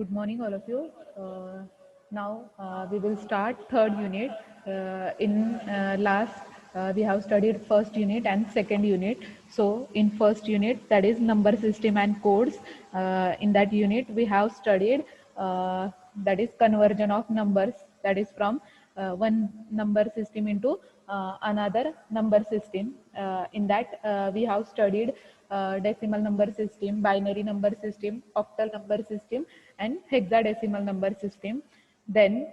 Good morning, all of you. Now we will start third unit. In last we have studied first unit and second unit. So in first unit, that is number system and codes. In that unit we have studied that is conversion of numbers, that is from one number system into another number system. In that we have studied decimal number system, binary number system, octal number system, and hexadecimal number system. Then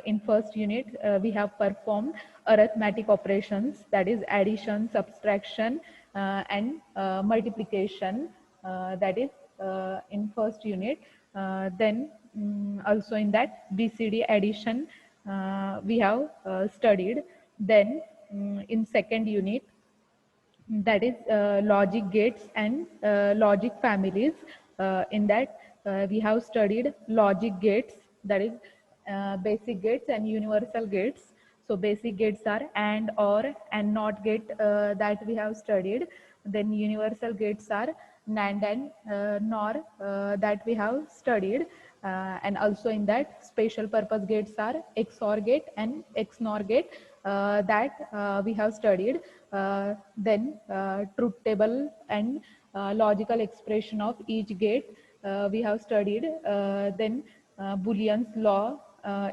in first unit we have performed arithmetic operations, that is addition, subtraction, and multiplication, that is in first unit. Then also in that BCD addition we have studied. Then in second unit, that is logic gates and logic families. In that we have studied logic gates, that is basic gates and universal gates. So basic gates are and not gate, that we have studied. Then universal gates are NAND and NOR, that we have studied. And also in that special purpose gates are XOR gate and XNOR gate, that we have studied. Then truth table and logical expression of each gate we have studied. Then Boolean's law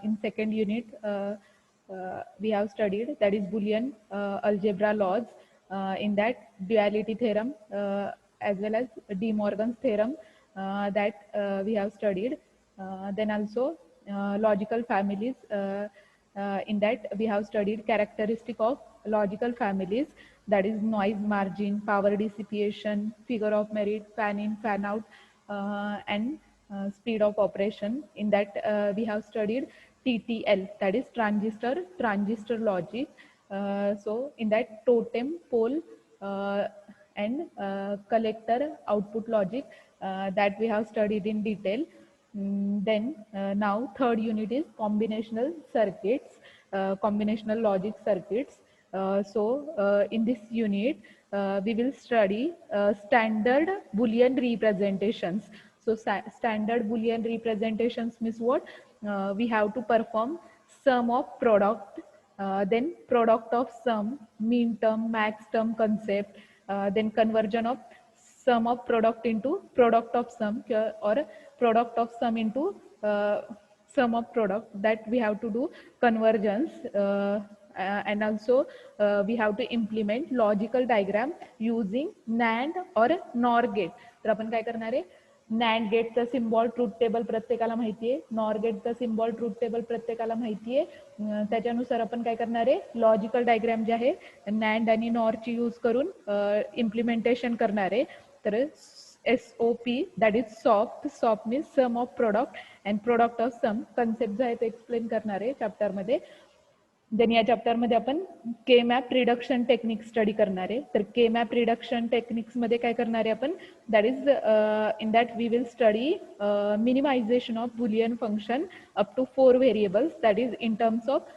in second unit we have studied, that is Boolean algebra laws. In that duality theorem as well as De Morgan's theorem, that we have studied. Then also logical families. In that we have studied characteristic of logical families, that is noise margin, power dissipation, figure of merit, fan in, fan out, and speed of operation. In that we have studied TTL, that is transistor logic. So in that totem, pole, and collector output logic, that we have studied in detail. Then now third unit is combinational circuits, combinational logic circuits. So in this unit we will study standard Boolean representations. So standard Boolean representations means what? We have to perform sum of product, then product of sum, mean term, max term concept, then conversion of sum of product into product of sum, or product of sum into sum of product, that we have to do convergence. And also we have to implement logical diagram using NAND or NOR gate. तर आपण काय करणार आहे, NAND गेटचा symbol truth table प्रत्येकाला माहिती आहे, nor गेटचा सिम्बॉल ट्रूथ टेबल प्रत्येकाला माहिती आहे. त्याच्यानुसार आपण काय करणार आहे, लॉजिकल डायग्राम जे आहे नॅन्ड आणि नॉरची यूज करून इम्प्लिमेंटेशन करणार आहे. तर SOP, that is SOP means sum of product and product of sum concept जो आहे ते एक्सप्लेन करणार आहे चॅप्टरमध्ये. देन या चॅप्टरमध्ये आपण के मॅप रिडक्शन टेक्निक स्टडी करणार आहे. तर के मॅप रिडक्शन टेक्निक्समध्ये काय करणार आहे आपण, that is in that we will study minimization of boolean function up to 4 variables, that is in terms of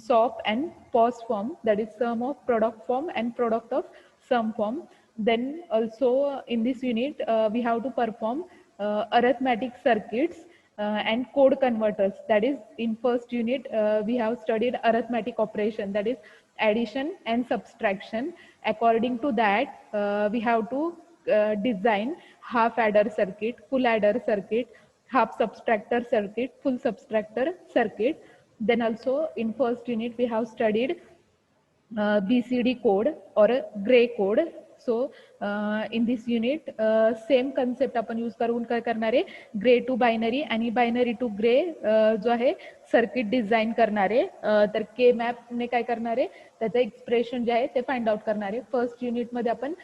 SOP and POS form, that is sum of product form and product of sum form. Then also in this unit we have to perform arithmetic circuits and code converters, that is in first unit we have studied arithmetic operation, that is addition and subtraction. According to that we have to design half adder circuit, full adder circuit, half subtractor circuit, full subtractor circuit. Then also in first unit we have studied BCD code or gray code. So in this unit same concept आपण use करून काय करणार आहे, grey to binary आणि binary to grey जो आहे circuit design करणार आहे. तर के मॅपने काय करणार आहे, त्याचं एक्सप्रेशन जे आहे ते फाइंड आउट करणार आहे. फर्स्ट युनिटमध्ये आपण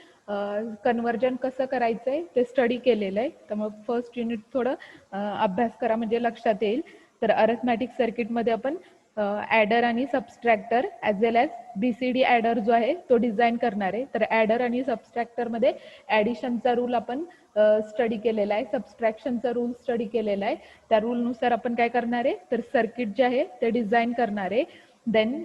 कन्वर्जन कसं करायचं आहे ते स्टडी केलेलं आहे. तर मग फर्स्ट युनिट थोडं अभ्यास करा म्हणजे लक्षात येईल. तर अरिथमॅटिक सर्किटमध्ये आपण ॲडर आणि सबस्ट्रॅक्टर ॲज वेल ॲज BCD ॲडर जो आहे तो डिझाईन करणार आहे. तर ॲडर आणि सबस्ट्रॅक्टरमध्ये ॲडिशनचा रूल आपण स्टडी केलेला आहे, सबस्ट्रॅक्शनचा रूल स्टडी केलेला आहे. त्या रूलनुसार आपण काय करणार आहे, तर सर्किट जे आहे ते डिझाईन करणार आहे. देन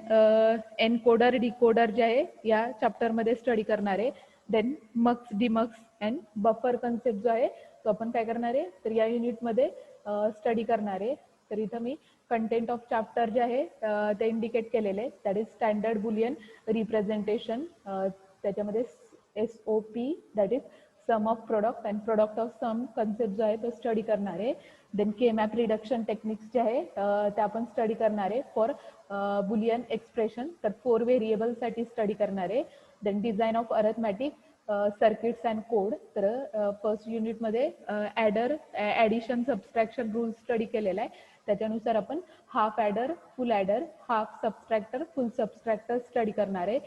एनकोडर डिकोडर जे आहे या चॅप्टरमध्ये स्टडी करणार आहे. देन मक्स डिमक्स अँड बफर कन्सेप्ट जो आहे तो आपण काय करणार आहे, तर या युनिटमध्ये स्टडी करणार आहे. तर इथं मी कंटेंट ऑफ चॅप्टर जे आहे ते इंडिकेट केलेले आहे. That is standard Boolean representation. त्याच्यामध्ये SOP that is sum of product and product of sum concept जो आहे तो स्टडी करणार आहे. देन K-मॅप रिडक्शन टेक्निक्स जे आहे ते आपण स्टडी करणार आहे फॉर बुलियन एक्सप्रेशन. तर 4 व्हेरिएबलसाठी स्टडी करणार आहे. Then design of arithmetic circuits and code. तर फर्स्ट युनिटमध्ये ॲडिशन सबस्ट्रॅक्शन रूल स्टडी केलेला आहे. त्याच्यानुसार आपण half adder, full adder, half subtractor, full subtractor study करणार आहे.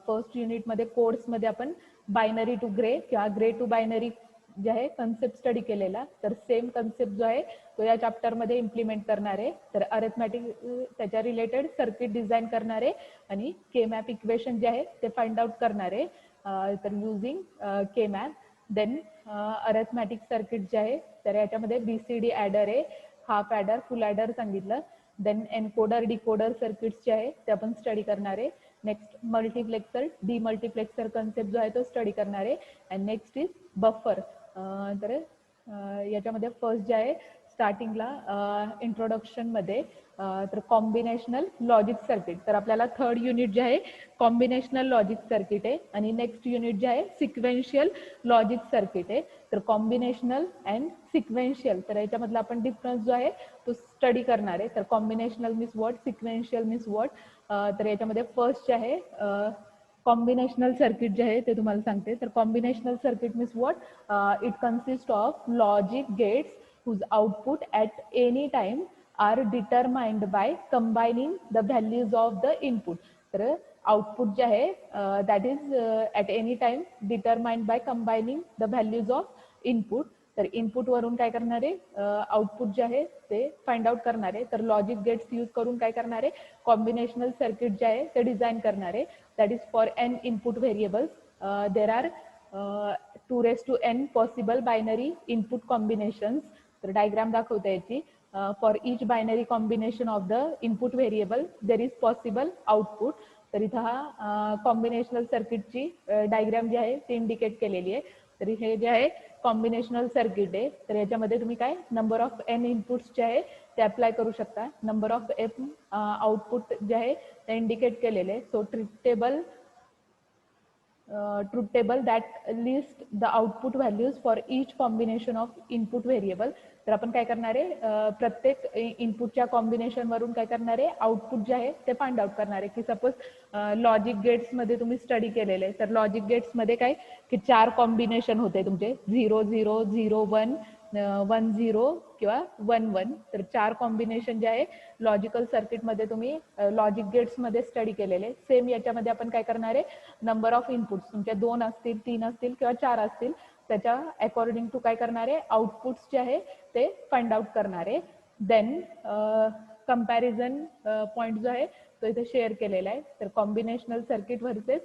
फर्स्ट युनिटमध्ये कोड्समध्ये आपण बायनरी टू ग्रे किंवा ग्रे टू बायनरी जे आहे कन्सेप्ट स्टडी केलेला. तर सेम कन्सेप्ट जो आहे तो या चॅप्टरमध्ये इम्प्लिमेंट करणार आहे. तर अरिथमॅटिक त्याच्या रिलेटेड सर्किट डिझाईन करणार आहे आणि K-मॅप इक्वेशन जे आहे ते फाइंड आउट करणार आहे. तर युझिंग K-मॅप. देन अरिथमॅटिक सर्किट जे आहे तर याच्यामध्ये BCD ॲडर आहे, हाफ ॲडर, फुल ॲडर सांगितलं. देन एनकोडर डिकोडर सर्किट्स जे आहे ते आपण स्टडी करणार आहे. नेक्स्ट मल्टीप्लेक्सर, डीमल्टीप्लेक्सर कन्सेप्ट जो आहे तो स्टडी करणार आहे. And next is buffer. तर याच्यामध्ये फर्स्ट जे आहे स्टार्टिंगला इंट्रोडक्शनमध्ये तर कॉम्बिनेशनल लॉजिक सर्किट. तर आपल्याला थर्ड युनिट जे आहे कॉम्बिनेशनल लॉजिक सर्किट आहे आणि नेक्स्ट युनिट जे आहे सिक्वेन्शियल लॉजिक सर्किट आहे. तर कॉम्बिनेशनल अँड सिक्वेन्शियल तर याच्यामधला आपण डिफरन्स जो आहे तो स्टडी करणार आहे. तर combinational means what, sequential means what. तर याच्यामध्ये फर्स्ट जे आहे कॉम्बिनेशनल सर्किट जे आहे ते तुम्हाला सांगते. तर combinational circuit means what, it consist of logic gates whose output at any time are determined by combining the values of the input. तर आउटपुट जे आहे that is at any time determined by combining the values of input. तर input वरून काय करणार आहे output जे आहे ते फाइंड आउट करणार आहे. तर लॉजिक गेट्स यूज करून काय करणार आहे कॉम्बिनेशनल सर्किट जे आहे ते डिझाईन करणार आहे. That is for n input variables. There are 2n possible binary input combinations. तर डायग्राम दाखवते याची. For each binary combination of the input variable there is possible output. तर इथं हा कॉम्बिनेशनल सर्किटची डायग्राम जी आहे ती इंडिकेट केलेली आहे. तर हे जे आहे कॉम्बिनेशनल सर्किट आहे. तर याच्यामध्ये तुम्ही काय नंबर ऑफ n इनपुट्स जे आहे ते अप्लाय करू शकता. नंबर ऑफ m आउटपुट जे आहे ते इंडिकेट केलेले आहे. So truth table that list the output values for each combination of input variable. तर आपण काय करणार आहे प्रत्येक इनपुटच्या कॉम्बिनेशन वरून काय करणार आहे आउटपुट जे आहे ते फाइंड आउट करणार आहे. की सपोज लॉजिक गेट्स मध्ये तुम्ही स्टडी केलेले आहे तर लॉजिक गेट्स मध्ये काय की 4 कॉम्बिनेशन होते तुमचे 0 0 0 1 1 0 किंवा 1 1. तर 4 कॉम्बिनेशन जे आहे लॉजिकल सर्किटमध्ये तुम्ही लॉजिक गेट्समध्ये स्टडी केलेले. सेम याच्यामध्ये आपण काय करणार आहे नंबर ऑफ इनपुट्स तुमचे 2 असतील 3 असतील किंवा 4 असतील त्याच्या अकॉर्डिंग टू काय करणार आहे आउटपुट्स जे आहे ते फाइंड आउट करणार आहे. देन कंपॅरिझन पॉईंट जो आहे तो इथे शेअर केलेला आहे. तर combinational circuit versus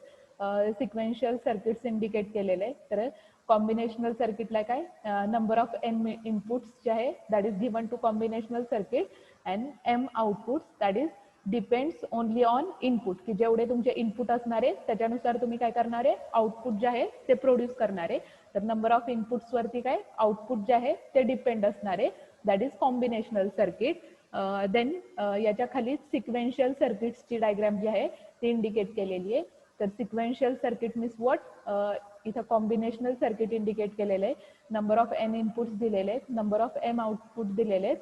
sequential circuits indicate केलेले आहे. तर कॉम्बिनेशनल सर्किटला काय नंबर ऑफ n इनपुट्स जे आहे that is given to combinational circuit and m outputs that is depends only on input. की जेवढे तुमचे इनपुट असणार आहे त्याच्यानुसार तुम्ही काय करणार आहे आउटपुट जे आहे ते प्रोड्यूस करणार आहे. तर नंबर ऑफ इनपुट्स वरती काय आउटपुट जे आहे ते डिपेंड असणार आहे. That is combinational circuit. Then याच्या खाली सिक्वेन्शियल सर्किट्सची डायग्राम जी आहे ती इंडिकेट केलेली आहे. तर सिक्वेन्शियल सर्किट मीन्स व्हॉट, इथं कॉम्बिनेशनल सर्किट इंडिकेट केलेलं आहे. नंबर ऑफ n इनपुट्स दिलेले आहेत, नंबर ऑफ m आउटपुट दिलेले आहेत.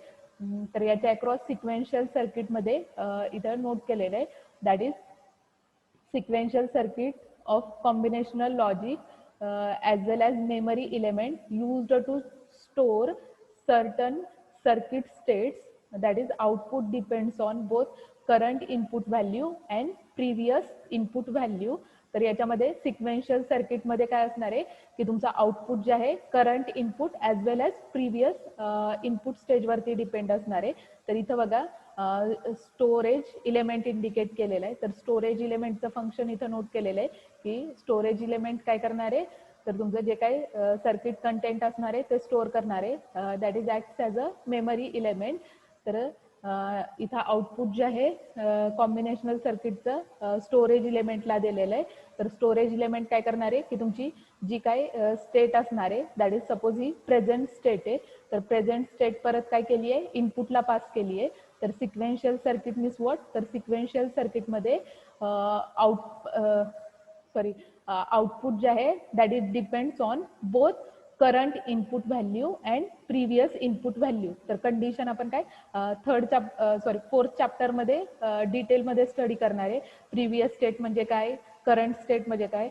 तर याच्या अक्रॉस सिक्वेन्शियल सर्किटमध्ये इथं नोट केलेलं आहे that is sequential circuit of combinational logic as well as memory element used to store certain circuit states. That is output depends on both current input value and previous input value. तर याच्यामध्ये sequential सर्किटमध्ये काय असणार आहे की तुमचा output जे आहे करंट इनपुट ॲज वेल ॲज प्रिव्हियस इनपुट स्टेजवरती डिपेंड असणार आहे. तर इथं बघा स्टोरेज इलेमेंट इंडिकेट केलेलं आहे. तर स्टोरेज इलेमेंटचं फंक्शन इथं नोट केलेलं आहे की स्टोरेज इलेमेंट काय करणार आहे तर तुमचं जे काही सर्किट कंटेंट असणार आहे ते स्टोअर करणार आहे. That is acts as a memory element. तर इथं आउटपुट जे आहे कॉम्बिनेशनल सर्किटचं स्टोरेज इलेमेंटला दिलेलं आहे. तर स्टोरेज इलेमेंट काय करणार आहे की तुमची जी काय स्टेट असणार आहे that is suppose he present state आहे. तर प्रेझेंट स्टेट परत काय केली आहे इनपुटला पास केली आहे. तर सिक्वेन्शियल सर्किट मीन्स व्हॉट, तर सिक्वेन्शियल सर्किटमध्ये आउटपुट जे आहे that is depends on both current input value and previous input value. तर कंडिशन आपण काय फोर्थ चॅप्टरमध्ये डिटेलमध्ये स्टडी करणार आहे. प्रिव्हियस स्टेट म्हणजे काय, करंट स्टेट म्हणजे काय.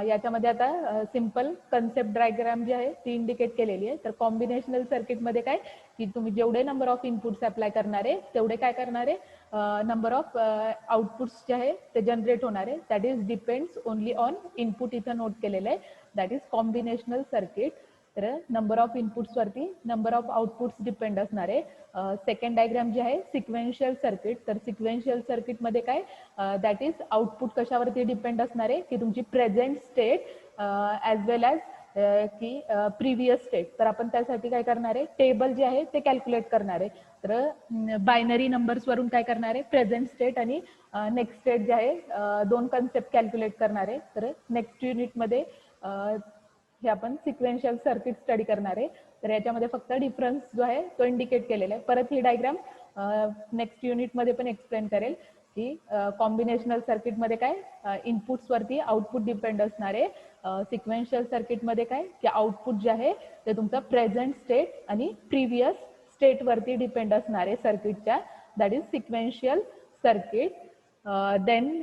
याच्यामध्ये आता सिम्पल कन्सेप्ट डायग्राम जी आहे ती इंडिकेट केलेली आहे. तर कॉम्बिनेशनल सर्किटमध्ये काय की तुम्ही जेवढे नंबर ऑफ इनपुट्स अप्लाय करणार आहे तेवढे काय करणार आहे नंबर ऑफ आउटपुट्स जे आहे ते जनरेट होणार आहे. That is depends only on input इथं नोट केलेलं आहे. That is combinational circuit. तर नंबर ऑफ इनपुट्स वरती नंबर ऑफ आउटपुट्स डिपेंड असणार आहे. सेकंड डायग्राम जे आहे सिक्वेन्शियल सर्किट. तर सिक्वेन्शियल सर्किटमध्ये काय दॅट इज आउटपुट कशावरती डिपेंड असणार आहे की तुमची प्रेझेंट स्टेट ॲज वेल ॲज की प्रिव्हियस स्टेट. तर आपण त्यासाठी काय करणार आहे टेबल जे आहे ते कॅल्क्युलेट करणार आहे. तर बायनरी नंबर्सवरून काय करणार आहे प्रेझेंट स्टेट आणि नेक्स्ट स्टेट जे आहे दोन कन्सेप्ट कॅल्क्युलेट करणार आहे. तर नेक्स्ट युनिटमध्ये हे आपण सिक्वेन्शियल सर्किट स्टडी करणार आहे. तर याच्यामध्ये फक्त डिफरन्स जो आहे तो इंडिकेट केलेला आहे. परत ही डायग्राम नेक्स्ट युनिटमध्ये पण एक्सप्लेन करेल की कॉम्बिनेशनल सर्किटमध्ये काय इनपुट्स वरती आउटपुट डिपेंड असणार आहे. सिक्वेन्शियल सर्किटमध्ये काय की आउटपुट जे आहे ते तुमचं प्रेझेंट स्टेट आणि प्रिव्हियस स्टेट वरती डिपेंड असणार आहे सर्किटच्या. That is sequential circuit. Then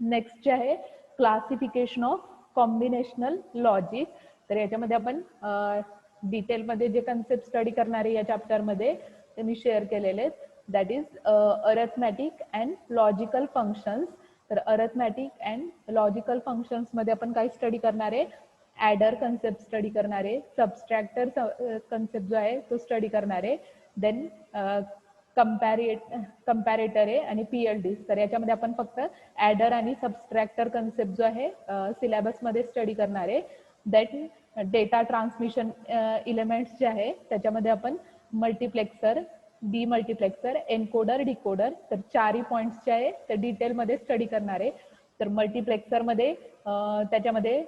next जे आहे क्लासिफिकेशन ऑफ कॉम्बिनेशनल लॉजिक. तर याच्यामध्ये आपण डिटेलमध्ये जे कन्सेप्ट स्टडी करणार आहे या चॅप्टरमध्ये ते मी शेअर केलेले आहेत. That is arithmetic and logical functions. तर अरिथमॅटिक अँड लॉजिकल फंक्शन्समध्ये आपण काय स्टडी करणार आहे ॲडर कन्सेप्ट स्टडी करणार आहे. सबस्ट्रॅक्टर कन्सेप्ट जो आहे तो स्टडी करणार आहे. देन कंपॅरेटर आहे आणि PLD. तर याच्यामध्ये आपण फक्त ॲडर आणि सबस्ट्रॅक्टर कन्सेप्ट जो आहे सिलेबसमध्ये स्टडी करणार आहे. दॅट डेटा ट्रान्समिशन इलेमेंट्स जे आहे त्याच्यामध्ये आपण मल्टिप्लेक्सर, डीमल्टिप्लेक्सर, एन्कोडर, डिकोडर तर चारही पॉईंट्स जे आहे ते डिटेलमध्ये स्टडी करणार आहे. तर मल्टिप्लेक्सरमध्ये त्याच्यामध्ये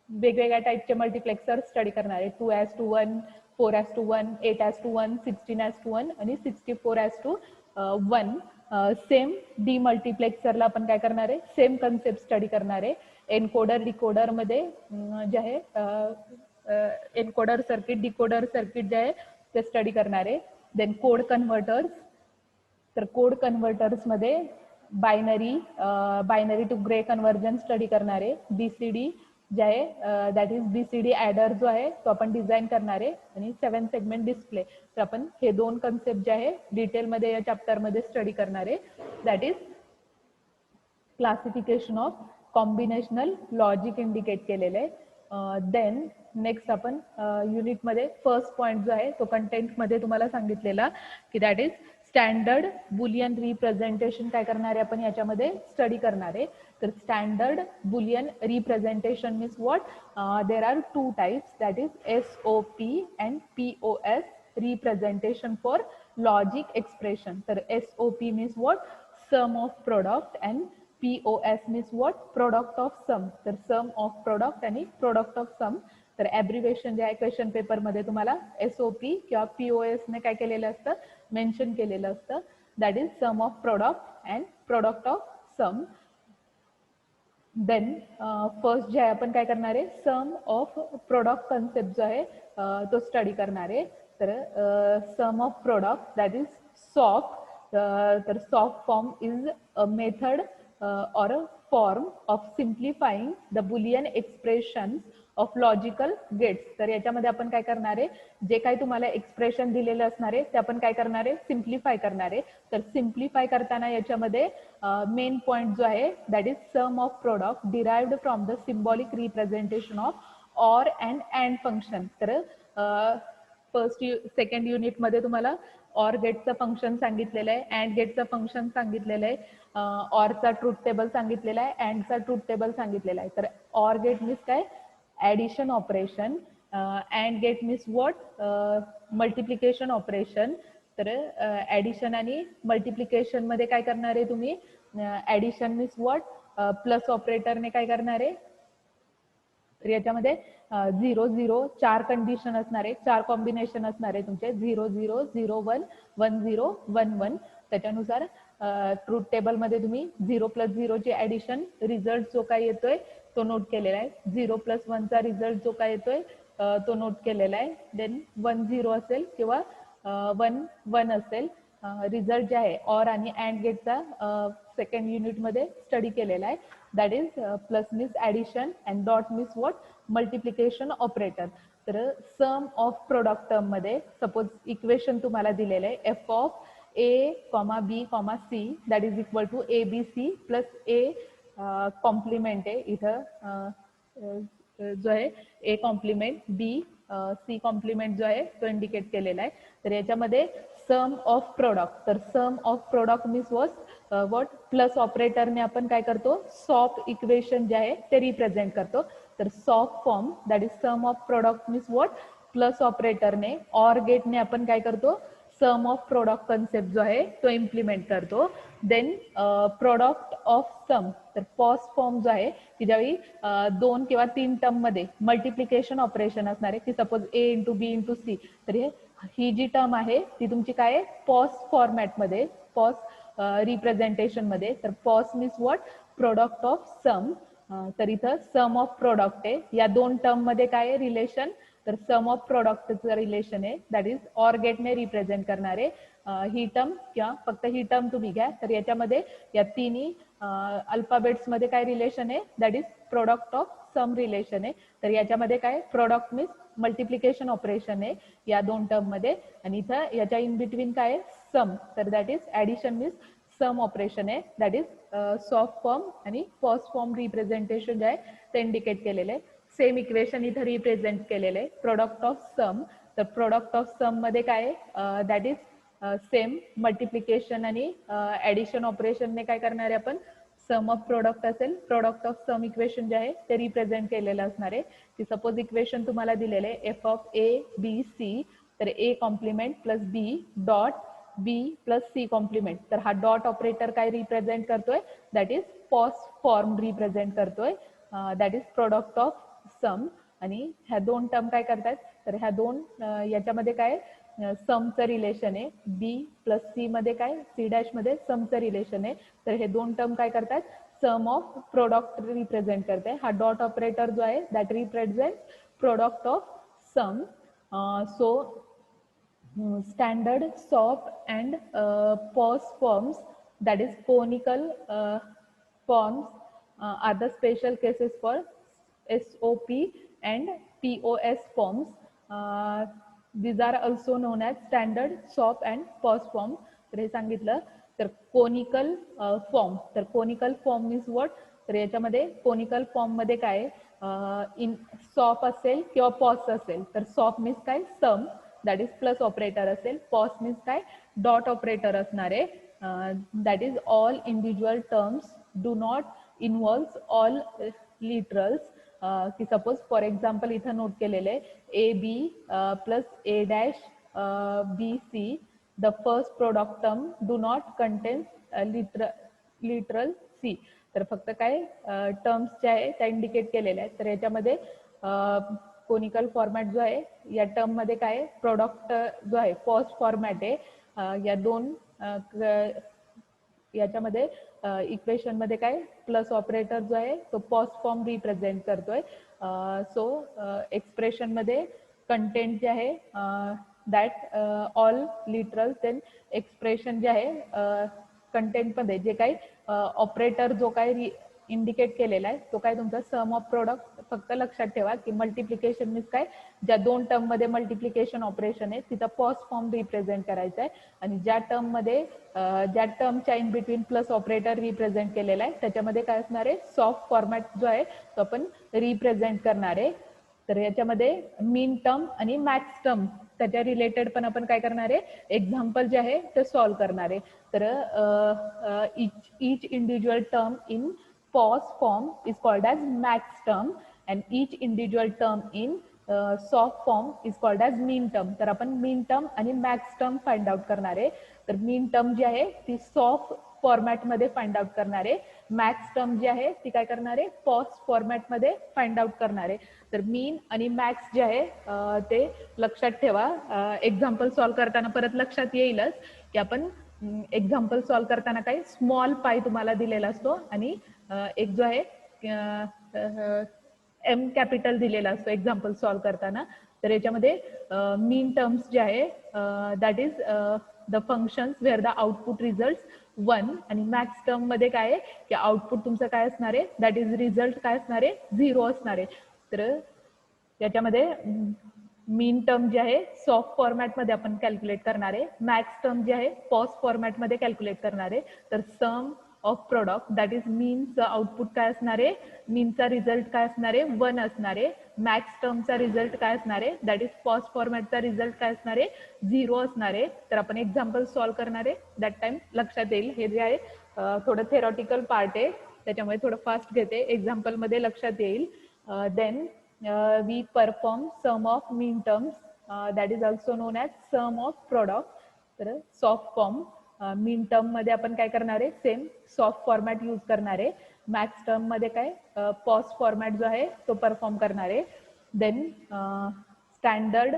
वेगवेगळ्या टाईपचे मल्टिप्लेक्सर स्टडी करणार आहे. 2:1, 4:1, 8:1, 16:1 आणि 64:1. सेम डीमल्टिप्लेक्सरला आपण काय करणार आहे सेम कन्सेप्ट स्टडी करणार आहे. एन्कोडर डिकोडरमध्ये जे आहे एन्कोडर सर्किट, डिकोडर सर्किट जे आहे ते स्टडी करणार आहे. Then code converters. तर कोड कन्व्हर्टर्समध्ये binary to gray conversion study करणार आहे. BCD जे आहे दॅट इज BCD ॲडर जो आहे तो आपण डिझाईन करणार आहे आणि 7 सेगमेंट डिस्प्ले. तर आपण हे दोन कन्सेप्ट जे आहे डिटेलमध्ये या चॅप्टरमध्ये स्टडी करणार आहे. That is classification of combinational logic indicate केलेलं आहे. देन नेक्स्ट आपण युनिटमध्ये फर्स्ट पॉईंट जो आहे तो कंटेंटमध्ये तुम्हाला सांगितलेला की that is standard Boolean representation काय करणार आहे आपण याच्यामध्ये स्टडी करणार आहे. तर standard Boolean representation means what, there are two types that is SOP and POS representation for logic expression. तर SOP means what sum of product and POS means what product of sum. तर sum of product आणि product of sum. तर abbreviation जे आहे question पेपरमध्ये तुम्हाला SOP किंवा POS ने काय केलेलं असतं मेन्शन केलेलं असतं. That is sum of product and product of sum. Then first जे आहे आपण काय करणार आहे सम ऑफ प्रोडक्ट कन्सेप्ट जो आहे तो स्टडी करणार आहे. तर sum of product that is SOP. तर SOP form is a method or a form of simplifying the Boolean expressions of logical gates. तर याच्यामध्ये आपण काय करणार आहे जे काही तुम्हाला एक्सप्रेशन दिलेलं असणार आहे ते आपण काय करणार आहे सिम्प्लिफाय करणार आहे. तर सिम्प्लिफाय करताना याच्यामध्ये मेन पॉईंट जो आहे that is sum of product derived from the symbolic representation of or and function. तर सेकंड युनिटमध्ये तुम्हाला ऑर गेटचं फंक्शन सांगितलेलं आहे, अँड गेटचं फंक्शन सांगितलेलं आहे, ऑरचा ट्रूथ टेबल सांगितलेला आहे, अँडचा ट्रूथ टेबल सांगितलेला आहे. तर ऑर गेट मीन्स काय addition operation, and gate means what multiplication operation, तर ॲडिशन आणि मल्टिप्लिकेशन मध्ये काय करणार आहे तुम्ही, ॲडिशन मीन्स व्हॉट, प्लस ऑपरेटरने काय करणार आहे, तर याच्यामध्ये 0 0 4 कंडिशन असणार आहे, 4 कॉम्बिनेशन असणार आहे तुमचे 0 0 0 1 1 0 1 1. त्याच्यानुसार ट्रूथ टेबल मध्ये तुम्ही 0 + 0 ची ऍडिशन रिझल्ट जो काय येतोय तो नोट केलेला आहे, 0 + 1 चा रिझल्ट जो काय येतोय तो नोट केलेला आहे. देन 1 0 असेल किंवा 1 1 असेल. रिझल्ट जे आहे ऑर आणि अँड गेटचा सेकंड युनिट मध्ये स्टडी केलेला आहे. That is plus means addition and dot means what, multiplication operator. तर सम ऑफ प्रोडक्ट टर्म मध्ये सपोज इक्वेशन तुम्हाला दिलेलं आहे F of A comma B comma C that is equal to A B C plus A complement आहे इथं जो आहे A complement B C complement जो आहे तो इंडिकेट केलेला आहे. तर याच्यामध्ये सम ऑफ प्रोडक्ट, तर sum of product means what, plus ऑपरेटरने आपण काय करतो, सॉफ्ट इक्वेशन जे आहे ते रिप्रेझेंट करतो. तर SOP form that is sum of product means what, plus ऑपरेटरने ऑर गेटने आपण काय करतो, सम ऑफ प्रोडक्ट कन्सेप्ट जो आहे तो इम्प्लिमेंट करतो. देन प्रोडक्ट ऑफ सम, तर पॉस फॉर्म जो आहे की ज्यावेळी 2 किंवा 3 टर्म मध्ये मल्टिप्लिकेशन ऑपरेशन असणार आहे की सपोज ए इंटू बी इंटू सी, तर ही जी टर्म आहे ती तुमची काय आहे, पॉस फॉर्मॅटमध्ये, पॉस रिप्रेझेंटेशन मध्ये. तर POS means what, product of sum. तर इथं सम ऑफ प्रोडक्ट आहे, या 2 टर्म मध्ये काय आहे रिलेशन, तर सम ऑफ प्रोडक्टचं रिलेशन आहे दॅट इज ऑर गेटने रिप्रेझेंट करणारे ही टर्म किंवा फक्त ही टर्म तुम्ही घ्या. तर याच्यामध्ये या तिन्ही अल्फाबेट्स मध्ये काय रिलेशन आहे, that is product of sum relation आहे. तर याच्यामध्ये काय प्रोडक्ट मीन्स मल्टिप्लिकेशन ऑपरेशन आहे या 2 टर्म मध्ये, आणि इथं याच्या इन बिटवीन काय आहे सम, तर that is addition means sum operation आहे दॅट इज सॉफ्ट फॉर्म आणि पॉस फॉर्म रिप्रेझेंटेशन जे आहे ते इंडिकेट केलेलं आहे. सेम इक्वेशन इथं रिप्रेझेंट केलेलं आहे प्रोडक्ट ऑफ सम. तर प्रोडक्ट ऑफ सम मध्ये काय आहे दॅट इज सेम मल्टिप्लिकेशन आणि ॲडिशन ऑपरेशनने काय करणार आहे आपण, सम ऑफ प्रोडक्ट असेल, प्रोडक्ट ऑफ सम इक्वेशन जे आहे ते रिप्रेझेंट केलेलं असणार आहे. की सपोज इक्वेशन तुम्हाला दिलेलं आहे F of A B C, तर A complement plus B dot B plus C complement. तर हा डॉट ऑपरेटर काय रिप्रेझेंट करतोय, that is POS form represent करतोय, that is product of sum. आणि ह्या 2 टर्म काय करतात, तर ह्या 2 याच्यामध्ये काय समचं रिलेशन आहे, बी प्लस सी मध्ये काय सी डॅश मध्ये समचं रिलेशन आहे. तर हे 2 टर्म काय करतात, सम ऑफ प्रोडक्ट रिप्रेझेंट करते. हा डॉट ऑपरेटर जो आहे that represent product of sum. So standard soft and pause forms, that is conical forms, are the special cases for SOP and POS forms. These are also known as standard soft and pause forms. तर हे सांगितलं. तर conical form, तर conical form means what, तर याच्यामध्ये conical form मध्ये काय in सॉफ असेल किंवा पॉस असेल. तर सॉफ मीन्स काय sum, that is plus operator असेल, पॉस मीन्स काय डॉट ऑपरेटर असणार आहे, that is all individual terms do not involve all literals. की सपोज फॉर एक्झाम्पल इथं नोट केलेलं आहे A B plus A dash B C, the first product term do not contain literal C. तर फक्त काय terms ज्या आहे त्या इंडिकेट केलेल्या आहेत. तर याच्यामध्ये कोनिकल फॉर्मॅट जो आहे या टर्म मध्ये काय प्रोडक्ट जो आहे पॉज फॉर्मॅट आहे. या 2 याच्यामध्ये इक्वेशन मध्ये काय प्लस ऑपरेटर जो आहे तो पॉज फॉर्म रिप्रेझेंट करतोय. सो एक्सप्रेशन मध्ये कंटेंट जे आहे that all literal, then expression जे आहे कंटेंट मध्ये जे काही ऑपरेटर जो काय इंडिकेट केलेला आहे तो काय तुमचा सम ऑफ प्रोडक्ट. फक्त लक्षात ठेवा की मल्टिप्लिकेशन मीन्स काय, ज्या 2 टर्म मध्ये मल्टिप्लिकेशन ऑपरेशन आहे तिथं पॉज फॉर्म रिप्रेझेंट करायचा आहे, आणि ज्या टर्म मध्ये ज्या टर्मच्या in between plus operator represent केलेला आहे त्याच्यामध्ये काय असणार आहे सॉफ्ट फॉर्मॅट जो आहे तो आपण रिप्रेझेंट करणार आहे. तर याच्यामध्ये मीन टर्म आणि मॅक्स टर्म त्याच्या रिलेटेड पण आपण काय करणार आहे एक्झाम्पल जे आहे ते सॉल्व्ह करणार आहे. तर each individual term in pause form is called as max term, and each individual term in soft form is called as mean term. तर आपण मीन टर्म आणि मॅक्स टर्म फाइंड आउट करणार आहे. तर मीन टर्म जी आहे ती सॉफ्ट फॉर्मॅटमध्ये फाइंड आउट करणार आहे. मॅक्स टर्म जी आहे ती काय करणार आहे, पॉस फॉर्मॅटमध्ये फाइंड आउट करणार आहे. तर मीन आणि मॅक्स जे आहे ते लक्षात ठेवा. एक्झाम्पल सॉल्व्ह करताना परत लक्षात येईलच की आपण एक्झाम्पल सॉल्व्ह करताना काही स्मॉल पाय तुम्हाला दिलेला असतो आणि एक जो आहे एम कॅपिटल दिलेला असतो एक्झाम्पल सॉल्व्ह करताना. तर याच्यामध्ये मीन टर्म्स जे आहे that is the functions where the output result 1 आणि मॅक्स टर्म मध्ये काय आहे की आउटपुट तुमचं काय असणार आहे, दॅट इज रिझल्ट काय असणार आहे, 0 असणार आहे. तर याच्यामध्ये मीन टर्म जे आहे सॉफ्ट फॉर्मॅटमध्ये आपण कॅल्क्युलेट करणार आहे. मॅक्स टर्म जे आहे पॉस फॉर्मॅटमध्ये कॅल्क्युलेट करणार आहे. तर sum of product that is मीनचं आउटपुट काय असणार आहे, मीनचा रिझल्ट काय असणार आहे, 1 असणार आहे. मॅक्स टर्मचा रिझल्ट काय असणार आहे, दॅट इज पॉस फॉर्मॅटचा रिझल्ट काय असणार आहे, 0 असणार आहे. तर आपण एक्झाम्पल सॉल्व्ह करणार आहे, दॅट टाइम लक्षात येईल. हे जे आहे थोडं थेरॉटिकल पार्ट आहे त्याच्यामुळे थोडं फास्ट घेते, एक्झाम्पलमध्ये लक्षात येईल. Then we perform sum of mean terms that is also known as sum of product. तर सॉफ्ट फॉर्म मीन टर्म मध्ये आपण काय करणार आहे, सेम सॉफ्ट फॉर्मॅट यूज करणार आहे. मॅक्स टर्म मध्ये काय पॉस फॉर्मॅट जो आहे तो परफॉर्म करणार आहे. Then standard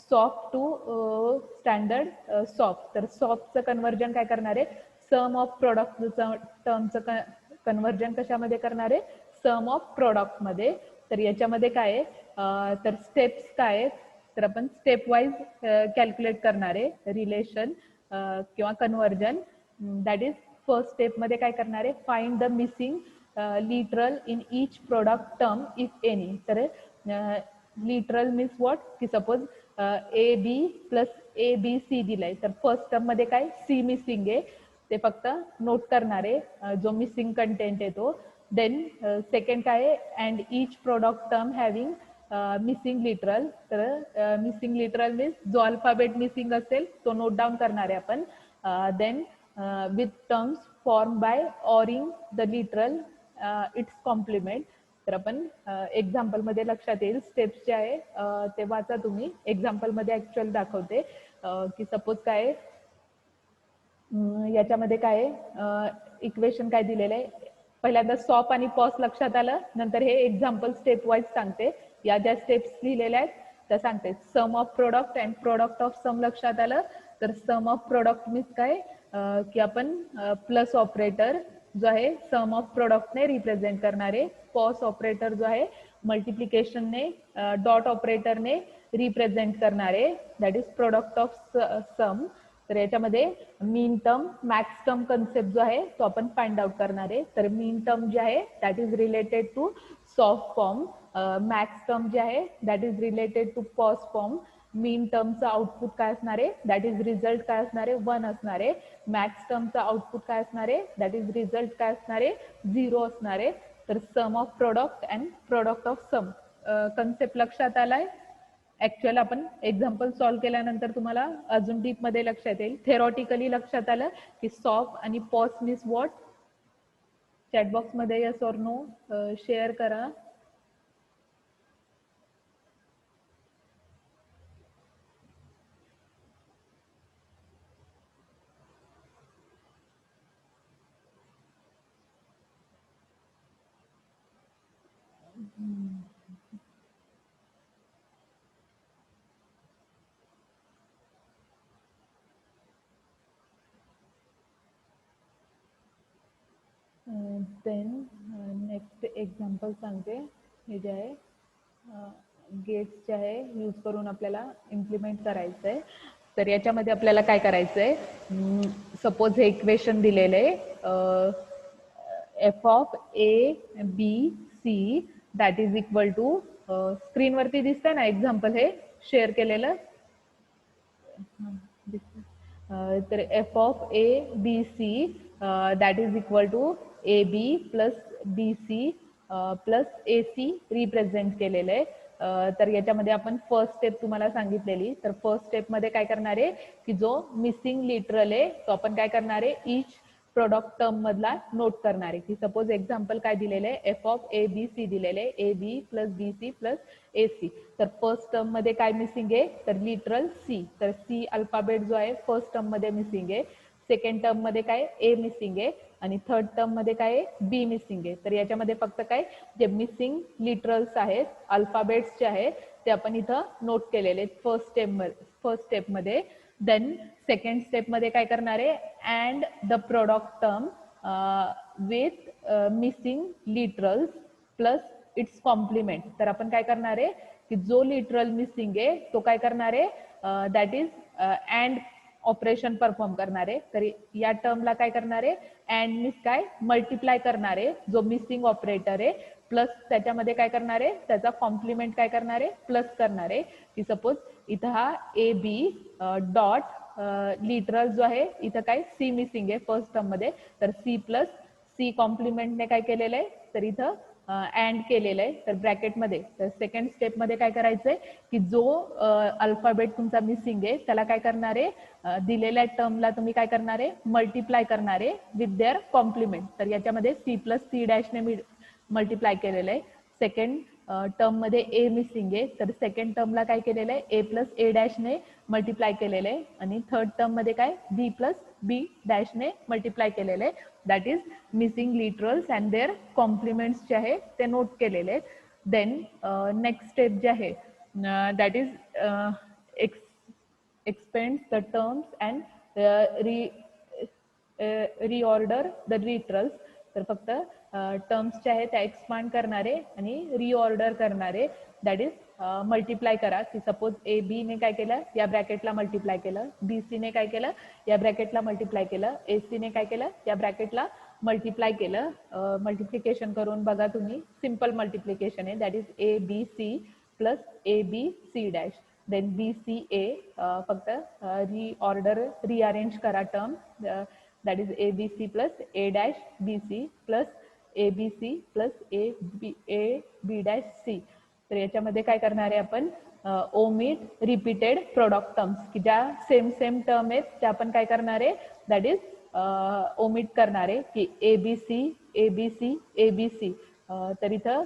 SOP to standard SOP. तर सॉफ्टचं कन्व्हर्जन काय करणार आहे, सम ऑफ प्रोडक्टचं टर्मचं कन्व्हर्जन कशामध्ये करणार आहे, सम ऑफ प्रोडक्टमध्ये. तर याच्यामध्ये काय आहे, तर स्टेप्स काय आहेत, तर आपण स्टेप वाईज कॅल्क्युलेट करणार आहे रिलेशन किंवा कन्व्हर्जन. दॅट इज फर्स्ट स्टेपमध्ये काय करणार आहे, find the missing literal in each product term if any. तर लिटरल मीन्स व्हॉट, की suppose A B plus A B C दिलाय, तर फर्स्ट टर्म मध्ये काय सी मिसिंग आहे, ते फक्त नोट करणार आहे जो मिसिंग कंटेंट आहे तो. देन सेकंड काय आहे, and each product term having missing literal. तर मिसिंग लिटरल मीन्स जो अल्फाबेट मिसिंग असेल तो नोट डाऊन करणार आहे आपण. Then with terms form by oring the literal its complement. तर आपण एक्झाम्पल मध्ये लक्षात येईल. स्टेप्स जे आहे ते वाचा तुम्ही, एक्झाम्पल मध्ये ऍक्च्युअल दाखवते की सपोज काय याच्यामध्ये काय इक्वेशन काय दिलेलं आहे. पहिल्यांदा सॉप आणि पॉस लक्षात आलं, नंतर हे एक्झाम्पल स्टेप वाईज सांगते. या ज्या स्टेप्स लिहिलेल्या आहेत त्या सांगते. Sum of product and product of sum लक्षात आलं. तर सम ऑफ प्रोडक्ट मीन्स काय की आपण प्लस ऑपरेटर जो आहे सम ऑफ प्रोडक्टने रिप्रेझेंट करणारे, पॉस ऑपरेटर जो आहे मल्टिप्लिकेशनने डॉट ऑपरेटरने रिप्रेझेंट करणारे, that is product of sum. तर याच्यामध्ये मीन टर्म मॅक्स टर्म कन्सेप्ट जो आहे तो आपण फाइंड आउट करणार आहे. तर मीन टर्म जे आहे that is related to SOP form, max term जे आहे that is related to POS form. Min टर्मचं आउटपुट काय असणार आहे, दॅट इज रिझल्ट काय असणार आहे, 1 असणार आहे. मॅक्स टर्मचं आउटपुट काय असणार आहे, दॅट इज रिझल्ट काय असणार आहे, 0 असणार आहे. तर sum of product and product of sum concept लक्षात आलाय. ऍक्च्युअल आपण एक्झाम्पल सॉल्व्ह केल्यानंतर तुम्हाला अजून डीप मध्ये लक्षात येईल. थेरॉटिकली लक्षात आलं की सॉफ्ट आणि पॉस मीन्स व्हॉट. चॅटबॉक्स मध्ये यस ऑर नो शेअर करा. देन नेक्स्ट एक्झाम्पल सांगते. हे जे आहे गेट्स जे आहे यूज करून आपल्याला इम्प्लिमेंट करायचं आहे. तर याच्यामध्ये आपल्याला काय करायचं आहे, सपोज हे इक्वेशन दिलेलं आहे F of A B C that is equal to, स्क्रीनवरती दिसतंय ना एक्झाम्पल हे शेअर केलेलं. तर F of A B C that is equal to A B plus B C plus A C represent केलेलं आहे. तर याच्यामध्ये आपण फर्स्ट स्टेप तुम्हाला सांगितलेली. तर फर्स्ट स्टेप मध्ये काय करणार आहे की जो मिसिंग लिटरल आहे तो आपण काय करणार आहे, ईच प्रोडक्ट टर्म मधला नोट करणार आहे की सपोज एक्झाम्पल काय दिलेलं आहे F of A B C दिलेले आहे A B plus B C plus A C. तर फर्स्ट टर्म मध्ये काय मिसिंग आहे तर लिटरल सी. तर सी अल्फाबेट जो आहे फर्स्ट टर्म मध्ये मिसिंग आहे. सेकंड टर्म मध्ये काय ए मिसिंग आहे आणि थर्ड टर्म मध्ये काय आहे बी मिसिंग आहे. तर याच्यामध्ये फक्त काय जे मिसिंग लिटरल्स आहेत अल्फाबेट्स जे आहेत ते आपण इथं नोट केलेले आहेत फर्स्ट स्टेप मध्ये. देन सेकंड स्टेप मध्ये काय करणार आहे and the product term with missing literals plus its complement. तर आपण काय करणार आहे की जो लिटरल मिसिंग आहे तो काय करणार आहे that is and operation perform करणार आहे. तर या टर्मला काय करणार आहे अँड मीन्स काय मल्टिप्लाय करणार आहे जो मिसिंग ऑपरेटर आहे प्लस त्याच्यामध्ये काय करणार आहे त्याचा कॉम्प्लिमेंट काय करणार आहे प्लस करणार आहे की सपोज इथं हा ए बी डॉट लिटरल जो आहे इथं काय सी मिसिंग आहे फर्स्ट टर्म मध्ये. तर सी प्लस सी कॉम्प्लिमेंटने काय केलेलं आहे तर इथं अँड केलेलं आहे. तर ब्रॅकेटमध्ये तर सेकंड स्टेप मध्ये काय करायचंय की जो अल्फाबेट तुमचा मिसिंग आहे त्याला काय करणार आहे दिलेल्या टर्मला तुम्ही काय करणार आहे मल्टिप्लाय करणार आहे विथ देअर कॉम्प्लिमेंट. तर याच्यामध्ये सी प्लस सी डॅशने मल्टिप्लाय केलेलं आहे. सेकंड टर्म मध्ये ए मिसिंग आहे तर सेकंड टर्मला काय केलेलं आहे ए प्लस ए डॅशने मल्टिप्लाय केलेलं आहे आणि थर्ड टर्म मध्ये काय बी प्लस बी डॅशने मल्टिप्लाय केलेलं आहे. That is missing literals and their complements जे आहे ते नोट केलेले आहेत. देन नेक्स्ट स्टेप जे आहे that is expands the terms and reorder the literals. तर फक्त टर्म्स जे आहे त्या एक्सपांड करणारे आणि रिऑर्डर करणारे दॅट इज मल्टिप्लाय करा की सपोज ए बी ने काय केलं या ब्रॅकेटला मल्टिप्लाय केलं बी सी ने काय केलं या ब्रॅकेटला मल्टिप्लाय केलं ए सी ने काय केलं या ब्रॅकेटला मल्टिप्लाय केलं. मल्टिप्लिकेशन करून बघा तुम्ही सिम्पल मल्टिप्लिकेशन आहे that is A B C plus A B C dash. Then B C A फक्त रिऑर्डर रिअरेंज करा term that is A B C plus A dash B C plus A B C plus A B dash C. तर याच्यामध्ये काय करणार आहे आपण omit repeated product terms की ज्या सेम टर्म आहेत त्या आपण काय करणार आहे दॅट इज ओमिट करणार आहे की A B C A B C A B C. तर इथं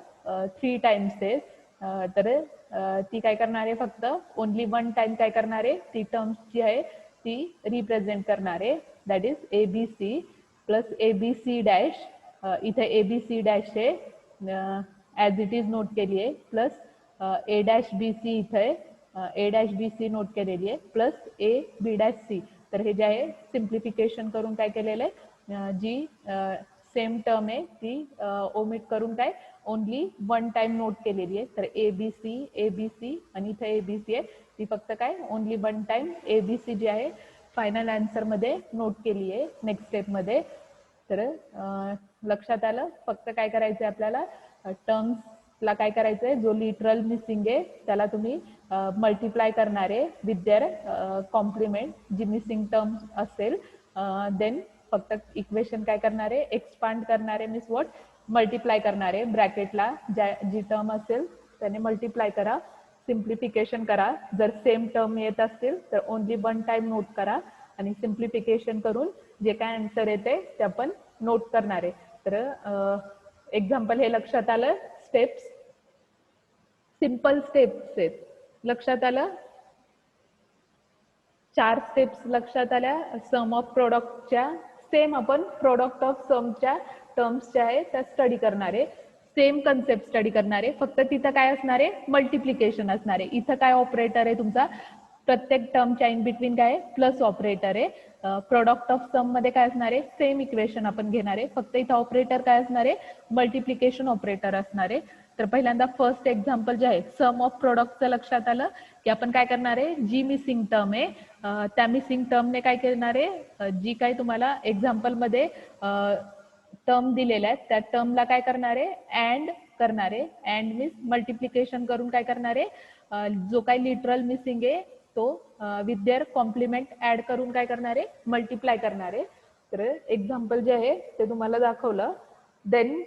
3 टाइम्स आहे तर ती काय करणार आहे फक्त ओनली 1 टाइम काय करणार आहे ती टर्म्स जी आहे ती रिप्रेझेंट करणार आहे that is A B C plus A B C dash. इथे ए बी सी डॅश आहे ॲज इट इज नोट केली आहे plus A dash B C इथे A dash B C note केलेली आहे plus A B dash C. तर हे जे आहे सिम्प्लिफिकेशन करून काय केलेलं आहे जी सेम टर्म आहे ती ओमिट करून काय ओनली 1 टाइम नोट केलेली आहे. तर ए बी सी आणि इथे ए बी सी आहे ती फक्त काय only 1 time A B C जी आहे फायनल आन्सर मध्ये नोट केली आहे नेक्स्ट स्टेप मध्ये. तर लक्षात आलं फक्त काय करायचंय आपल्याला टर्म्सला काय करायचंय जो लिटरल मिसिंग आहे त्याला तुम्ही मल्टिप्लाय करणार आहे विथ देअर कॉम्प्लिमेंट जी मिसिंग टर्म असेल. देन फक्त इक्वेशन काय करणार आहे एक्सपांड करणार आहे मीन्स वॉट मल्टिप्लाय करणार आहे ब्रॅकेटला जी टर्म असेल त्याने मल्टिप्लाय करा सिम्प्लिफिकेशन करा. जर सेम टर्म येत असतील तर ओनली 1 टाइम नोट करा आणि सिम्प्लिफिकेशन करून जे काय आन्सर येते ते आपण नोट करणार आहे. तर एक्झाम्पल हे लक्षात आलं स्टेप्स सिम्पल स्टेप्स आहेत लक्षात आलं 4 स्टेप्स लक्षात आल्या. सम ऑफ प्रोडक्टच्या सेम आपण प्रोडक्ट ऑफ समच्या टर्म्स ज्या आहेत त्या स्टडी करणार आहे सेम कन्सेप्ट स्टडी करणार आहे फक्त तिथं काय असणार आहे मल्टिप्लिकेशन असणार आहे. इथं काय ऑपरेटर आहे तुमचा प्रत्येक टर्मच्या इन बिटवीन काय प्लस ऑपरेटर आहे. प्रोडक्ट ऑफ सम मध्ये काय असणार आहे सेम इक्वेशन आपण घेणार आहे फक्त इथं ऑपरेटर काय असणार आहे मल्टिप्लिकेशन ऑपरेटर असणार आहे. तर पहिल्यांदा फर्स्ट एक्झाम्पल जे आहे सम ऑफ प्रोडक्टचं लक्षात आलं की आपण काय करणार आहे जी मिसिंग टर्म आहे त्या मिसिंग टर्मने काय करणार आहे जी काय तुम्हाला एक्झाम्पल मध्ये टर्म दिलेल्या आहेत त्या टर्मला काय करणार आहे अँड करणार आहे. अँड मीन्स मल्टिप्लिकेशन करून काय करणार आहे जो काही लिटरल मिसिंग आहे तो विथ देअर कॉम्प्लिमेंट ऍड करून काय करणार आहे मल्टिप्लाय करणार आहे. तर एक्झाम्पल जे आहे ते तुम्हाला दाखवलं. देन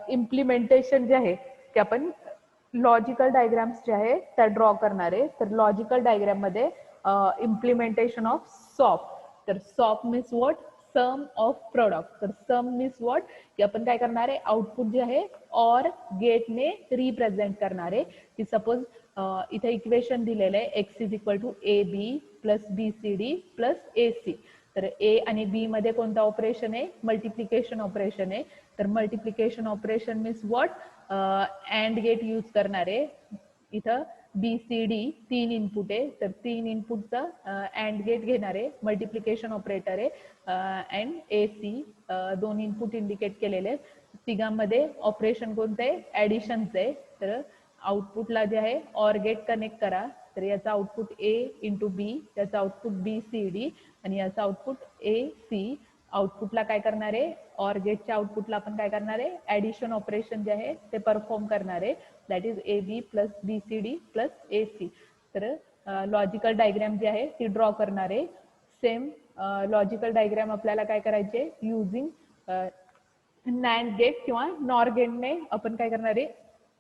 इम्प्लिमेंटेशन जे आहे की आपण लॉजिकल डायग्राम्स जे आहे त्या ड्रॉ करणार आहे. तर लॉजिकल डायग्राम मध्ये इम्प्लिमेंटेशन ऑफ सॉप. तर SOP means what sum of product. तर सम मीन्स व्हॉट, की आपण काय करणार आहे, आउटपुट जे आहे ऑर गेटने रिप्रेझेंट करणार आहे. की सपोज इथे इक्वेशन दिलेलं आहे X is equal to A B plus B C D plus A C. तर ए आणि बी मध्ये कोणतं ऑपरेशन आहे, मल्टिप्लिकेशन ऑपरेशन आहे. तर multiplication operation means what, AND gate use करणार आहे. इथं बी सी डी 3 इनपुट आहे, तर 3 इनपुटचा अँड गेट घेणार आहे, मल्टिप्लिकेशन ऑपरेटर आहे. And A C 2 input indicate केलेले आहेत. तिघांमध्ये ऑपरेशन कोणतं आहे, ॲडिशनचं आहे. तर आउटपुटला जे आहे ऑर गेट कनेक्ट करा. तर याचा आउटपुट ए इंटू बी, याचा आउटपुट बी सी डी आणि याचा आउटपुट ए सी. आउटपुटला काय करणार आहे, ऑर गेटच्या आउटपुटला आपण काय करणार आहे, ॲडिशन ऑपरेशन जे आहे ते परफॉर्म करणार आहे. That is A B plus B C D plus A C. तर लॉजिकल डायग्रॅम जी आहे ती ड्रॉ करणार आहे. सेम लॉजिकल डायग्रॅम आपल्याला काय करायचे, युझिंग नॅन्ड गेट किंवा नॉर गेटने आपण काय करणार आहे,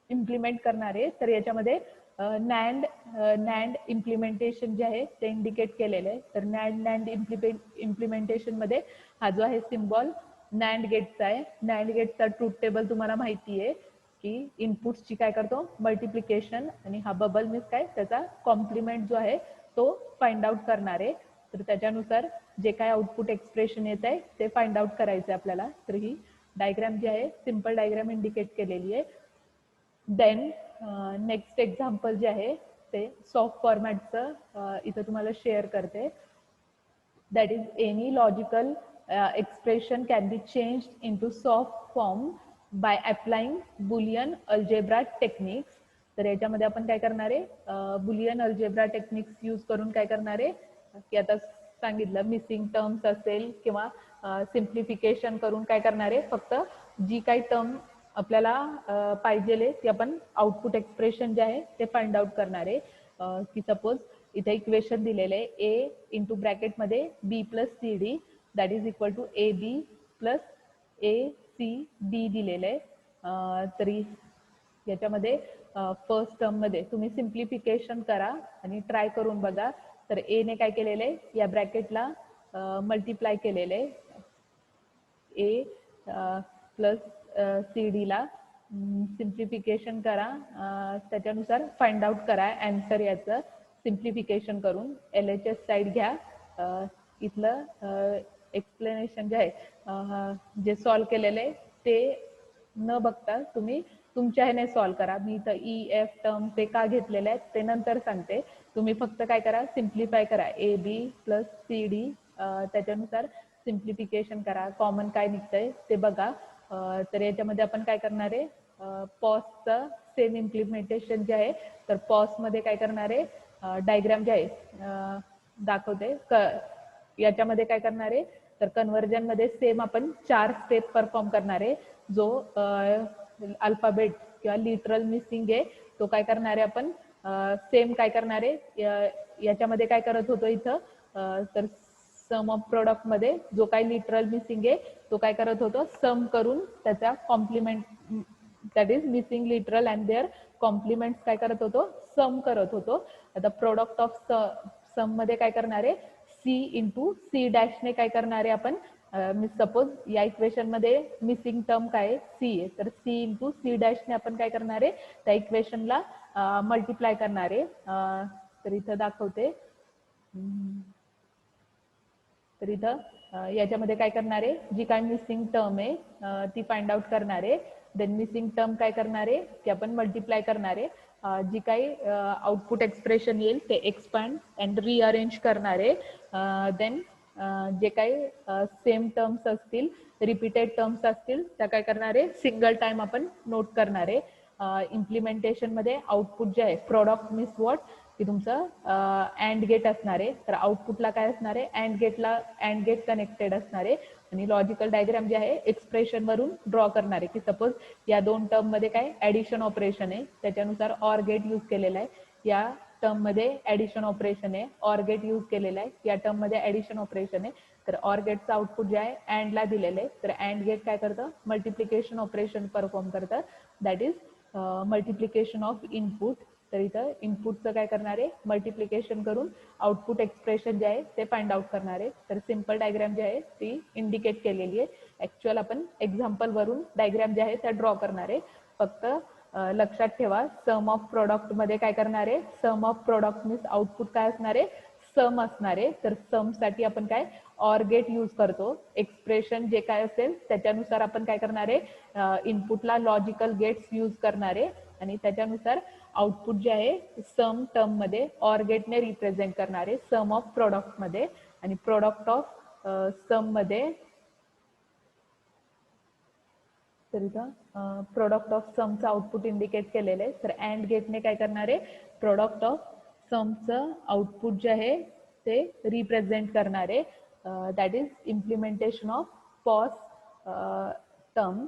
इम्प्लिमेंट करणार आहे. तर याच्यामध्ये नॅन्ड इम्प्लिमेंटेशन जे आहे ते इंडिकेट केलेलं आहे. तर नॅन्ड इम्प्लिमेंटेशन मध्ये हा जो आहे सिम्बॉल नॅन्ड गेटचा आहे. नॅन्ड गेटचा ट्रूथ टेबल तुम्हाला माहिती आहे की इनपुट्सची काय करतो, मल्टिप्लिकेशन, आणि हा बबल मीन्स काय, त्याचा कॉम्प्लिमेंट जो आहे तो फाइंड आउट करणार आहे. तर त्याच्यानुसार जे काय आउटपुट एक्सप्रेशन येत आहे ते फाइंड आउट करायचं आहे आपल्याला. तर ही डायग्रॅम जी आहे सिम्पल डायग्रॅम इंडिकेट केलेली आहे. देन नेक्स्ट एक्झाम्पल जे आहे ते सॉफ्ट फॉर्मॅटचं इथं तुम्हाला शेअर करते. That is any logical expression can be changed into soft form by applying Boolean algebra techniques. तर याच्यामध्ये आपण काय करणार आहे, बुलियन अल्जेब्रा टेक्निक्स यूज करून काय करणार आहे, की आता सांगितलं मिसिंग टर्म्स असेल किंवा सिम्प्लिफिकेशन करून काय करणार आहे, फक्त जी काही टर्म आपल्याला पाहिजे ती आपण आउटपुट एक्सप्रेशन जे आहे ते फाइंड आउट करणार आहे. की सपोज इथे इक्वेशन दिलेलं आहे ए इंटू ब्रॅकेटमध्ये B plus C D that is equal to A B plus A C D दिलेलं आहे. तरी याच्यामध्ये फर्स्ट टर्म मध्ये तुम्ही सिम्प्लिफिकेशन करा आणि ट्राय करून बघा. तर ए ने काय केलेलं आहे, या ब्रॅकेटला मल्टिप्लाय केलेलं आहे. ए प्लस सी डीला सिम्प्लिफिकेशन करा, त्याच्यानुसार फाइंड आउट करा आन्सर याचं सिम्प्लिफिकेशन करून. एल एच एस साईड घ्या. इथलं एक्सप्लेनेशन जे आहे जे सॉल्व केलेलं आहे ते न बघता तुम्ही तुमच्या ह्याने सॉल्व करा. मी इथं ई एफ टर्म ते का घेतलेले आहेत ते नंतर सांगते. तुम्ही फक्त काय करा, सिम्प्लिफाय करा. A B plus C D त्याच्यानुसार सिम्प्लिफिकेशन करा. कॉमन काय निघतंय ते बघा. तर याच्यामध्ये आपण काय करणार आहे, पॉसचं सेम इम्प्लिमेंटेशन जे आहे, तर पॉसमध्ये काय करणार आहे, डायग्राम जे आहे दाखवते. याच्यामध्ये काय करणार आहे, तर कन्व्हर्जनमध्ये सेम आपण 4 स्टेप परफॉर्म करणार आहे. जो अल्फाबेट किंवा लिटरल मिसिंग आहे तो काय करणार आहे आपण सेम काय करणार आहे, याच्यामध्ये काय करत होतो इथं, तर सम ऑफ प्रोडक्ट मध्ये जो काही लिटरल मिसिंग आहे तो काय करत होतो, सम करून त्याचा complement, that is missing literal and their complements काय करत होतो, सम करत होतो. आता प्रोडक्ट ऑफ सम मध्ये काय करणार आहे, सी इंटू सी डॅशने काय करणार आहे आपण, सपोज या इक्वेशन मध्ये मिसिंग टर्म काय आहे, सी आहे, तर सी इंटू सी डॅशने आपण काय करणार आहे, त्या इक्वेशनला मल्टिप्लाय करणार आहे. तर इथं दाखवते. तर इथं याच्यामध्ये काय करणार आहे, जी काय मिसिंग टर्म आहे ती फाइंड आउट करणार आहे. देन मिसिंग टर्म काय करणार आहे की आपण मल्टिप्लाय करणार आहे. जी काही आउटपुट एक्सप्रेशन येईल ते एक्सपांड अँड रिअरेंज करणार आहे. देन जे काही सेम टर्म्स असतील, रिपीटेड टर्म्स असतील त्या काय करणार आहे, सिंगल टाइम आपण नोट करणार आहे. इम्प्लिमेंटेशन मध्ये आउटपुट जे आहे, प्रोडक्ट मीन्स व्हॉट, की तुमचं अँड गेट असणार आहे. तर आउटपुटला काय असणार आहे, अँड गेट कनेक्टेड असणार आहे. आणि लॉजिकल डायग्राम जे आहे एक्सप्रेशन वरून ड्रॉ करणार आहे. की सपोज या 2 टर्म मध्ये काय ऍडिशन ऑपरेशन आहे, त्याच्यानुसार ऑर गेट यूज केलेला आहे. या टर्म मध्ये ऍडिशन ऑपरेशन आहे, ऑर गेट यूज केलेला आहे. या टर्म मध्ये ऍडिशन ऑपरेशन आहे, तर ऑर गेटचं आउटपुट जे आहे अँडला दिलेलं आहे. तर अँड गेट काय करतं, मल्टिप्लिकेशन ऑपरेशन परफॉर्म करतं. That is multiplication of input तर इथं इनपुटचं काय करणार आहे, मल्टिप्लिकेशन करून आउटपुट एक्सप्रेशन जे आहे ते फाइंड आउट करणार आहे. तर सिम्पल डायग्राम जी आहे ती इंडिकेट केलेली आहे. ॲक्च्युअल आपण एक्झाम्पलवरून डायग्राम जे आहे त्या ड्रॉ करणार आहे. फक्त लक्षात ठेवा, सम ऑफ प्रोडक्टमध्ये काय करणार आहे, सम ऑफ प्रोडक्ट मीन्स आउटपुट काय असणार आहे, सम असणार आहे. तर समसाठी आपण काय ऑर गेट यूज करतो. एक्सप्रेशन जे काय असेल त्याच्यानुसार आपण काय करणार आहे, इनपुटला लॉजिकल गेट्स यूज करणार आहे आणि त्याच्यानुसार आउटपुट जे आहे सम टर्म मध्ये ऑर गेटने रिप्रेझेंट करणार आहे सम ऑफ प्रोडक्ट मध्ये. आणि प्रोडक्ट ऑफ सम मध्ये तर इथं प्रोडक्ट ऑफ समचं आउटपुट इंडिकेट केलेलं आहे. तर अँड गेटने काय करणार आहे, प्रोडक्ट ऑफ समचं आउटपुट जे आहे ते रिप्रेझेंट करणार आहे. That is implementation of POS term.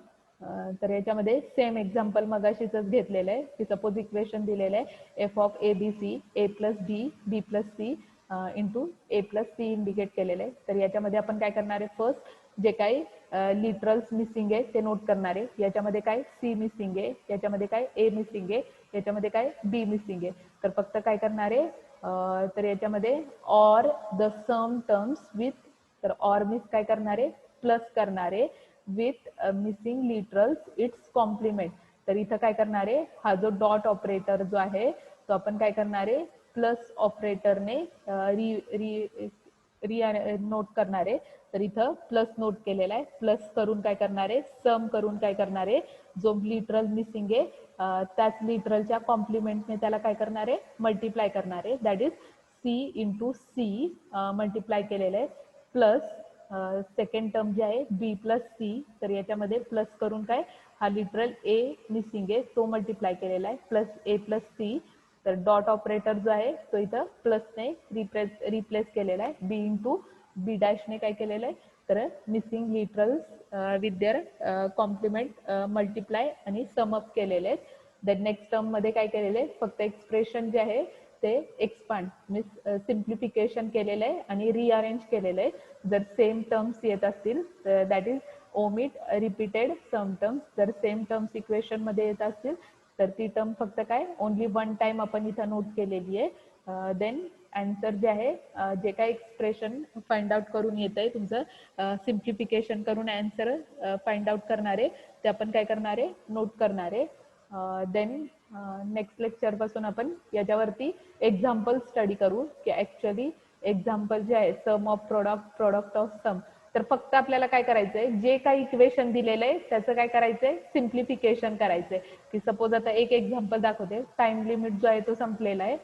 तर याच्यामध्ये सेम एक्झाम्पल मगाशीच घेतलेलं आहे की सपोज इक्वेशन दिलेलं आहे F of A B C A plus B plus C into A plus C indicate केलेलं आहे. तर याच्यामध्ये आपण काय करणार आहे, फर्स्ट जे काही लिटरल्स मिसिंग आहे ते नोट करणार आहे. याच्यामध्ये काय सी मिसिंग आहे, याच्यामध्ये काय ए मिसिंग आहे, याच्यामध्ये काय बी मिसिंग आहे. तर फक्त काय करणार आहे, तर याच्यामध्ये or the sum terms with, तर ऑर मीन्स काय करणार आहे, प्लस करणार आहे with missing literals its complement. तर इथं काय करणार आहे, हा जो डॉट ऑपरेटर जो आहे तो आपण काय करणार आहे, प्लस ऑपरेटरने नोट करणार आहे. तर इथं प्लस नोट केलेला आहे. प्लस करून काय करणार आहे, सम करून काय करणार आहे, जो लिटरल मिसिंग आहे त्याच लिटरलच्या कॉम्प्लिमेंटने त्याला काय करणार आहे, मल्टिप्लाय करणार आहे. That is C into C multiply केलेलं आहे. प्लस सेकंड टर्म जे आहे बी प्लस सी, तर याच्यामध्ये प्लस करून काय हा लिटरल ए मिसिंग आहे तो मल्टिप्लाय केलेला आहे प्लस ए प्लस सी. तर डॉट ऑपरेटर जो आहे तो इथं प्लसने रिप्लेस केलेला आहे. बी इंटू बी डॅशने काय केलेलं आहे, तर missing literals with their complement multiply आणि समअप केलेले आहेत. देन नेक्स्ट टर्म मध्ये काय केलेलं आहे, फक्त एक्सप्रेशन जे आहे ते एक्सपांड मीन्स सिम्प्लिफिकेशन केलेलं आहे आणि रिअरेंज केलेलं आहे. जर सेम टर्म्स येत असतील तर that is omit repeated sum terms. जर सेम टर्म्स इक्वेशन मध्ये येत असतील तर ती टर्म फक्त काय ओनली वन टाइम आपण इथं नोट केलेली आहे. देन आन्सर जे आहे, जे काही एक्सप्रेशन फाइंड आउट करून येत आहे तुमचं सिम्प्लिफिकेशन करून आन्सर फाइंड आउट करणार आहे ते आपण काय करणार आहे, नोट करणार आहे. देन नेक्स्ट लेक्चर पासून आपण याच्यावरती एक्झाम्पल स्टडी करू की ऍक्च्युअली एक्झाम्पल जे आहे सम ऑफ प्रोडक्ट ऑफ सम. तर फक्त आपल्याला काय करायचंय, जे काही इक्वेशन दिलेलं आहे त्याचं काय करायचंय, सिम्प्लिफिकेशन करायचंय. की सपोज आता एक एक्झाम्पल दाखवते, टाइम लिमिट जो आहे तो संपलेला आहे,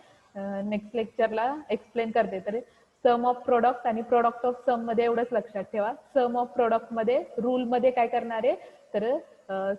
नेक्स्ट लेक्चरला एक्सप्लेन करते. तर सम ऑफ प्रोडक्ट आणि प्रोडक्ट ऑफ सम मध्ये एवढंच लक्षात ठेवा. सम ऑफ प्रोडक्ट मध्ये रूल मध्ये काय करणार आहे, तर